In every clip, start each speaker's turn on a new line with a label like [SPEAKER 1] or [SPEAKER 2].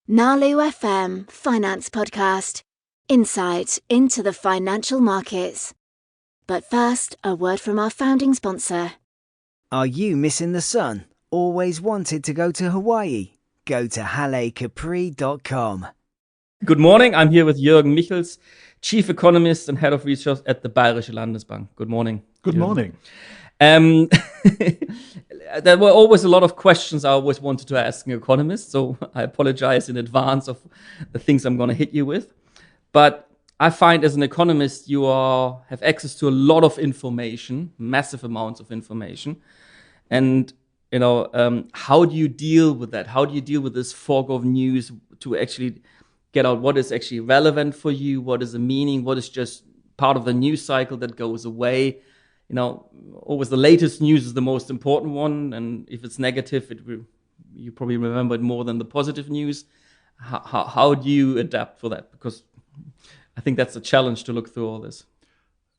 [SPEAKER 1] Nalu FM Finance Podcast. Insight into the financial markets. But first, a word from our founding sponsor.
[SPEAKER 2] Are you missing the sun? Always wanted to go to Hawaii? Go to halecapri.com.
[SPEAKER 3] Good morning. I'm here with Jürgen Michels, Chief Economist and Head of Research at the Bayerische Landesbank. Good morning.
[SPEAKER 4] Good morning.
[SPEAKER 3] There were always a lot of questions I always wanted to ask an economist, so I apologize in advance of the things I'm going to hit you with. But I find as an economist, you have access to a lot of information, massive amounts of information. And, how do you deal with that? How do you deal with this fog of news to actually get out what is actually relevant for you? What is the meaning? What is just part of the news cycle that goes away? Always the latest news is the most important one. And if it's negative, you probably remember it more than the positive news. How do you adapt for that? Because I think that's a challenge to look through all this.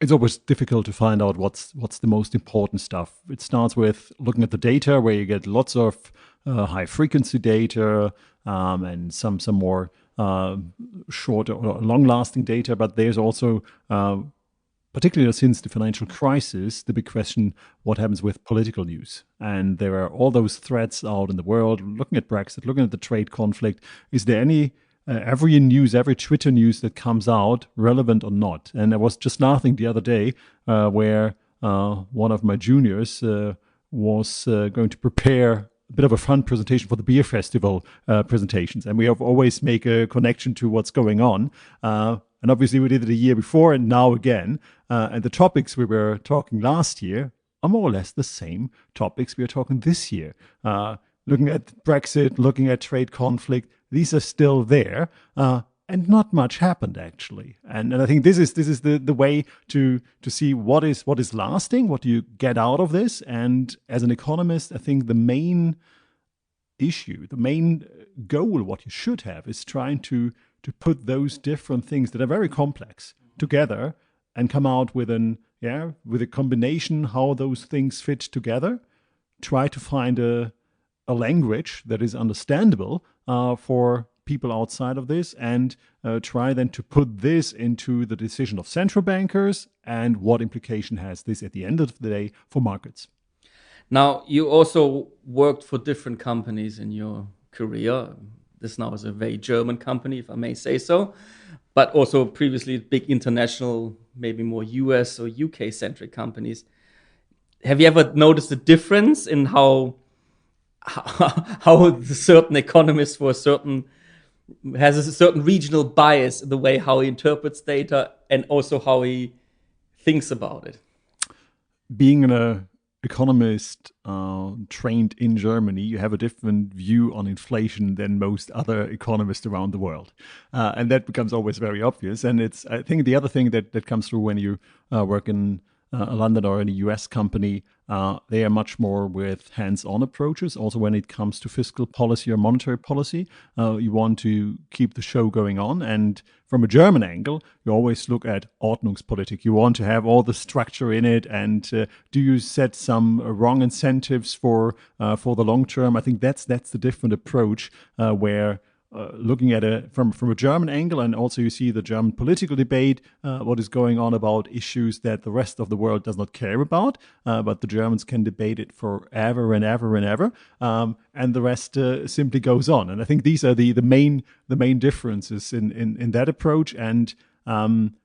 [SPEAKER 4] It's always difficult to find out what's the most important stuff. It starts with looking at the data, where you get lots of high frequency data and some more short or long lasting data. But there's also particularly since the financial crisis, the big question, what happens with political news? And there are all those threats out in the world, looking at Brexit, looking at the trade conflict. Is there any, every news, every Twitter news that comes out, relevant or not? And I was just laughing the other day where one of my juniors was going to prepare a bit of a fun presentation for the beer festival presentations. And we have always make a connection to what's going on. And obviously we did it a year before and now again. And the topics we were talking last year are more or less the same topics we are talking this year. Looking at Brexit, looking at trade conflict, these are still there. And not much happened, actually. And I think this is the way to see what is lasting, what do you get out of this. And as an economist, I think the main issue, the main goal, what you should have is trying to put those different things that are very complex together and come out with a combination how those things fit together. Try to find a language that is understandable for people outside of this, and try then to put this into the decision of central bankers and what implication has this at the end of the day for markets.
[SPEAKER 3] Now, you also worked for different companies in your career. This now is a very German company, if I may say so, but also previously big international, maybe more US or UK-centric companies. Have you ever noticed a difference in how the certain economist has a certain regional bias in the way how he interprets data and also how he thinks about it?
[SPEAKER 4] Being an economist trained in Germany, you have a different view on inflation than most other economists around the world. And that becomes always very obvious. And I think the other thing that comes through when you work in London or in a US company, they are much more with hands-on approaches. Also, when it comes to fiscal policy or monetary policy, you want to keep the show going on. And from a German angle, you always look at Ordnungspolitik. You want to have all the structure in it. And do you set some wrong incentives for the long term? I think that's the different approach where looking at it from a German angle, and also you see the German political debate, what is going on about issues that the rest of the world does not care about, but the Germans can debate it forever and ever and ever, and the rest simply goes on. And I think these are the main differences in that approach. And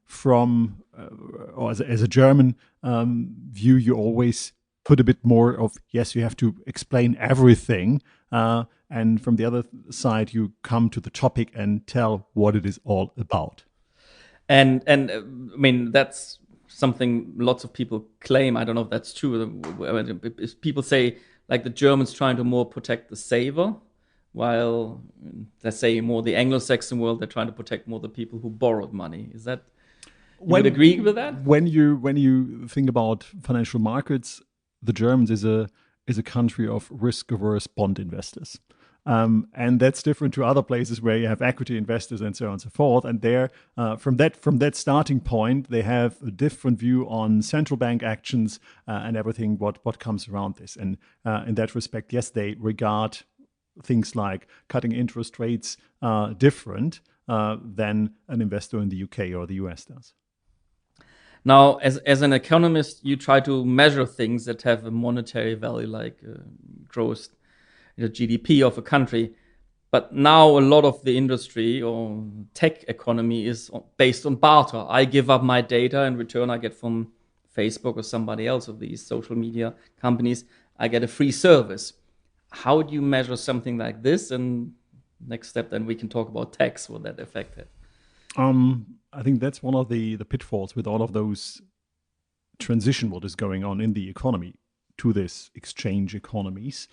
[SPEAKER 4] from or as a German view, you always put a bit more of, yes, you have to explain everything. And from the other side, you come to the topic and tell what it is all about.
[SPEAKER 3] And I mean, that's something lots of people claim. I don't know if that's true. People say, like, the Germans trying to more protect the saver, while, let's say, more the Anglo-Saxon world, they're trying to protect more the people who borrowed money. Is that, you would agree with that?
[SPEAKER 4] When you think about financial markets, the Germans is a country of risk-averse bond investors. And that's different to other places where you have equity investors and so on and so forth. And there, from that starting point, they have a different view on central bank actions and everything what comes around this. And in that respect, yes, they regard things like cutting interest rates different than an investor in the UK or the US does.
[SPEAKER 3] Now, as an economist, you try to measure things that have a monetary value, like gross GDP of a country. But now a lot of the industry or tech economy is based on barter. I give up my data, in return I get from Facebook or somebody else of these social media companies, I get a free service. How do you measure something like this? And next step, then we can talk about tax, what that effect had.
[SPEAKER 4] I think that's one of the pitfalls with all of those transition, what is going on in the economy to this exchange economies.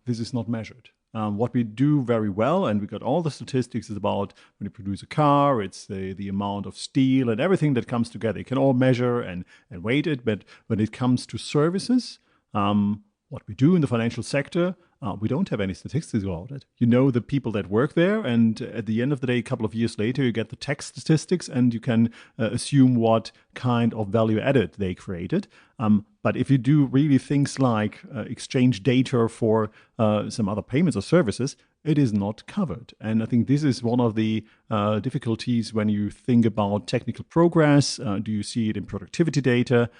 [SPEAKER 4] This is not measured. What we do very well, and we got all the statistics, is about when you produce a car, it's the amount of steel and everything that comes together. You can all measure and weight it, but when it comes to services, what we do in the financial sector, we don't have any statistics about it. You know the people that work there, and at the end of the day, a couple of years later, you get the tax statistics, and you can assume what kind of value added they created. But if you do really things like exchange data for some other payments or services, it is not covered. And I think this is one of the difficulties when you think about technical progress. Do you see it in productivity data?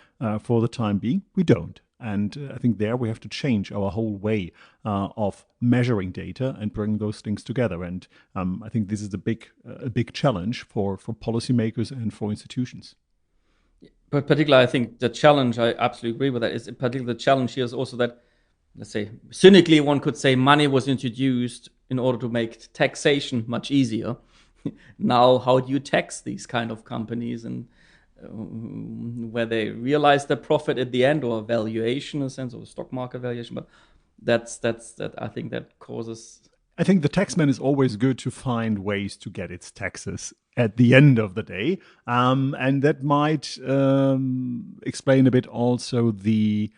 [SPEAKER 4] For the time being, we don't. And I think there we have to change our whole way of measuring data and bring those things together. And I think this is a big challenge for policymakers and for institutions.
[SPEAKER 3] But particularly, I think the challenge, I absolutely agree with that, is in particular the challenge here is also that, let's say, cynically one could say money was introduced in order to make taxation much easier. Now, how do you tax these kind of companies, and where they realize their profit at the end, or valuation in a sense, or stock market valuation? But that's I think that causes.
[SPEAKER 4] I think the taxman is always good to find ways to get its taxes at the end of the day, and that might explain a bit also the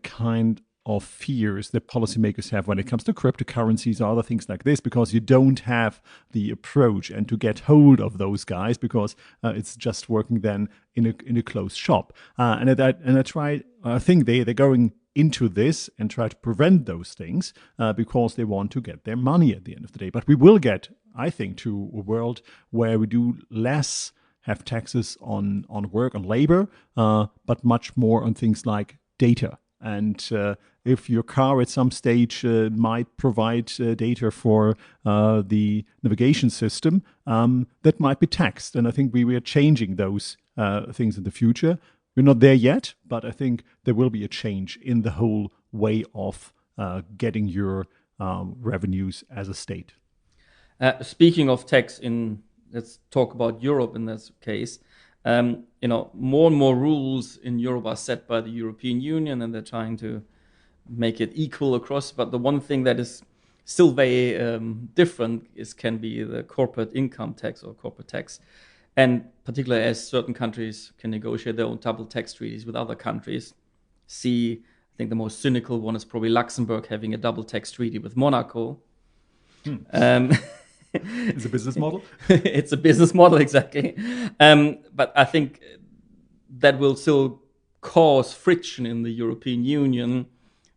[SPEAKER 4] kind of fears that policymakers have when it comes to cryptocurrencies or other things like this, because you don't have the approach and to get hold of those guys, because it's just working then in a closed shop. I think they're going into this and try to prevent those things because they want to get their money at the end of the day. But we will get, I think, to a world where we do less have taxes on work, on labor, but much more on things like data. And if your car at some stage might provide data for the navigation system, that might be taxed. And I think we are changing those things in the future. We're not there yet, but I think there will be a change in the whole way of getting your revenues as a state.
[SPEAKER 3] Speaking of tax, let's talk about Europe in this case. More and more rules in Europe are set by the European Union, and they're trying to make it equal across. But the one thing that is still very different can be the corporate income tax or corporate tax. And particularly as certain countries can negotiate their own double tax treaties with other countries. I think the most cynical one is probably Luxembourg having a double tax treaty with Monaco.
[SPEAKER 4] It's a business model.
[SPEAKER 3] It's a business model, exactly. But I think that will still cause friction in the European Union,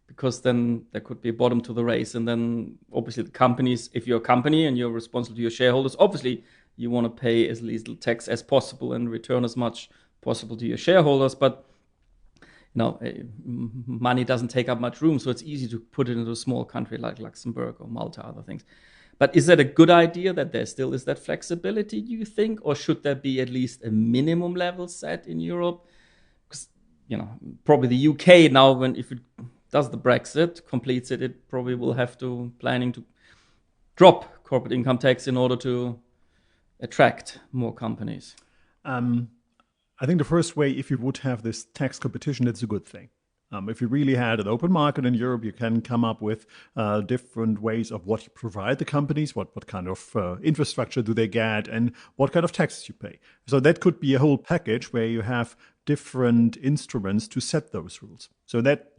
[SPEAKER 3] because then there could be a bottom to the race. And then obviously the companies, if you're a company and you're responsible to your shareholders, obviously you want to pay as little tax as possible and return as much possible to your shareholders. But money doesn't take up much room, so it's easy to put it into a small country like Luxembourg or Malta, other things. But is that a good idea that there still is that flexibility, do you think? Or should there be at least a minimum level set in Europe? Because, probably the UK now, if it does the Brexit, completes it, it probably will have to planning to drop corporate income tax in order to attract more companies.
[SPEAKER 4] I think the first way, if you would have this tax competition, that's a good thing. If you really had an open market in Europe, you can come up with different ways of what you provide the companies, what kind of infrastructure do they get, and what kind of taxes you pay. So that could be a whole package where you have different instruments to set those rules. So that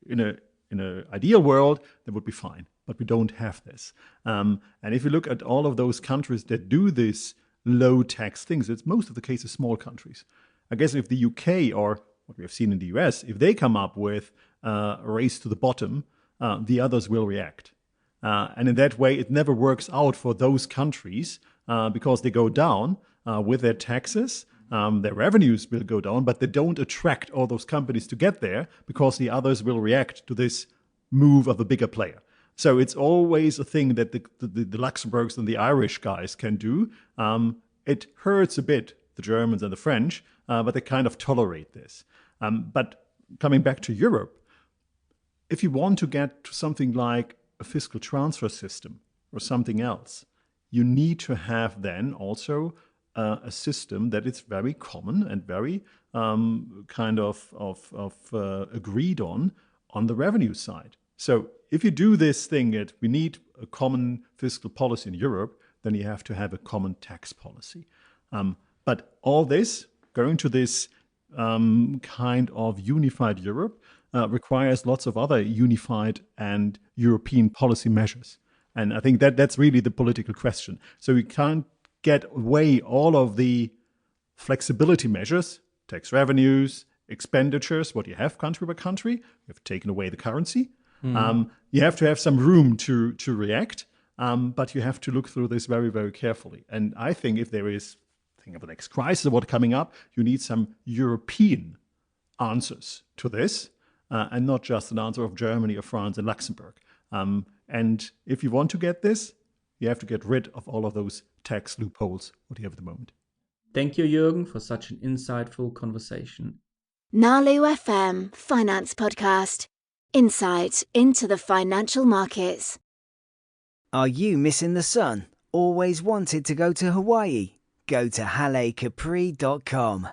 [SPEAKER 4] in an ideal world, that would be fine. But we don't have this. And if you look at all of those countries that do this low tax things, it's most of the cases small countries. I guess if the UK or what we have seen in the US, if they come up with a race to the bottom, the others will react. And in that way, it never works out for those countries because they go down with their taxes. Their revenues will go down, but they don't attract all those companies to get there because the others will react to this move of a bigger player. So it's always a thing that the Luxembourgs and the Irish guys can do. It hurts a bit, the Germans and the French, but they kind of tolerate this. But coming back to Europe, if you want to get to something like a fiscal transfer system or something else, you need to have then also a system that is very common and very kind of agreed on the revenue side. So if you do this thing that we need a common fiscal policy in Europe, then you have to have a common tax policy. But all this, going to this kind of unified Europe, requires lots of other unified and European policy measures. And I think that's really the political question. So we can't get away all of the flexibility measures, tax revenues, expenditures, what you have country by country. You have taken away the currency. You have to have some room to react, but you have to look through this very, very carefully. And I think if there is, think of the next crisis or what's coming up, you need some European answers to this, and not just an answer of Germany or France and Luxembourg. And if you want to get this, you have to get rid of all of those tax loopholes what you have at the moment.
[SPEAKER 3] Thank you, Jürgen, for such an insightful conversation.
[SPEAKER 1] Nalu FM Finance Podcast. Insight into the financial markets.
[SPEAKER 2] Are you missing the sun? Always wanted to go to Hawaii? Go to hallecapri.com.